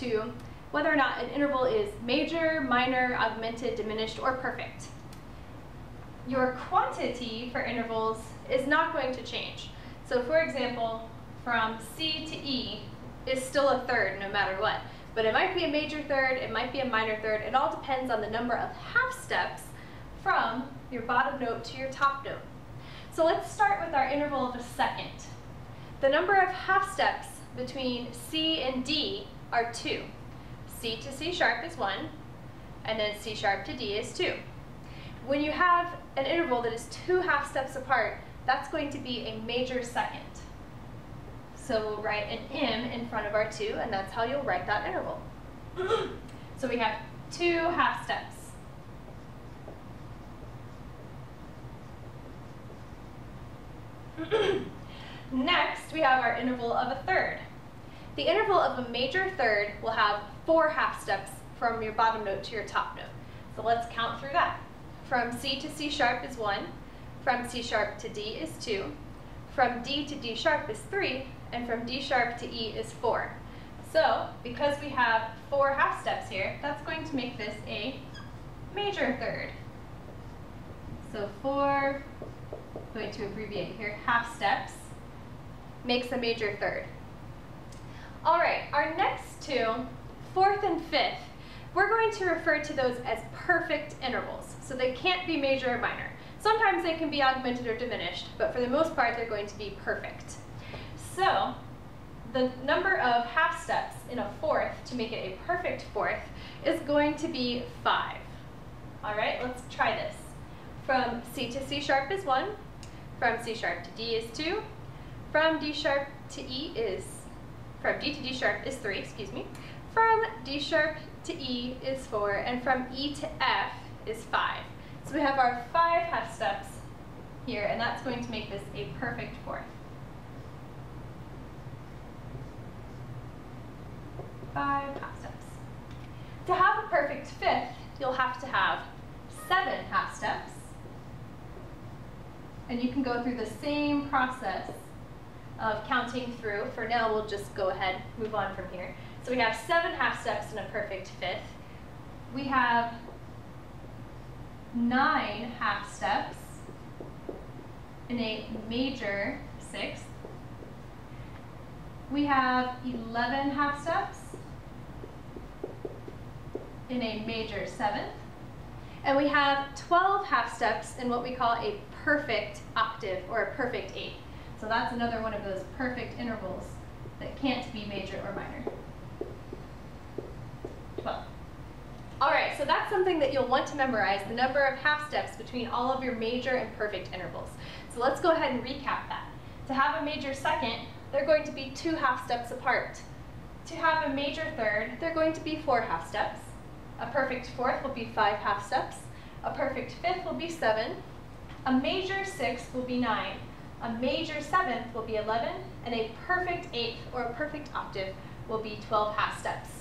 to whether or not an interval is major, minor, augmented, diminished, or perfect. Your quantity for intervals is not going to change. So for example, from C to E is still a third no matter what. But it might be a major third, it might be a minor third. It all depends on the number of half steps from your bottom note to your top note. So let's start with our interval of a second. The number of half steps between C and D are 2. C to C sharp is 1, and then C sharp to D is 2. When you have an interval that is 2 half steps apart, that's going to be a major second. So we'll write an M in front of our 2, and that's how you'll write that interval. So we have 2 half steps. Next, we have our interval of a third. The interval of a major third will have 4 half steps from your bottom note to your top note. So let's count through that. From C to C sharp is 1, from C sharp to D is 2, from D to D sharp is 3, and from D sharp to E is 4. So, because we have 4 half steps here, that's going to make this a major third. So 4, I'm going to abbreviate here, half steps, makes a major third. All right, our next two, fourth and fifth, we're going to refer to those as perfect intervals. So they can't be major or minor. Sometimes they can be augmented or diminished, but for the most part, they're going to be perfect. So the number of half steps in a fourth to make it a perfect fourth is going to be 5. All right, let's try this. From C to C sharp is 1, from C sharp to D is 2, from D sharp to E is, from D to D sharp is 3, excuse me, from D sharp to E is 4, and from E to F is 5. So we have our 5 half steps here, and that's going to make this a perfect fourth. 5 half steps. To have a perfect fifth, you'll have to have 7 half steps. And you can go through the same process of counting through. For now, we'll just go ahead, move on from here. So we have 7 half steps in a perfect fifth. We have 9 half steps in a major sixth. We have 11 half steps in a major seventh. And we have 12 half steps in what we call a perfect octave or a perfect eighth. So that's another one of those perfect intervals that can't be major or minor. 12. All right, so that's something that you'll want to memorize, the number of half steps between all of your major and perfect intervals. So let's go ahead and recap that. To have a major second, they're going to be 2 half steps apart. To have a major third, they're going to be 4 half steps. A perfect fourth will be 5 half steps. A perfect fifth will be 7. A major sixth will be 9. A major seventh will be 11. And a perfect eighth or a perfect octave will be 12 half steps.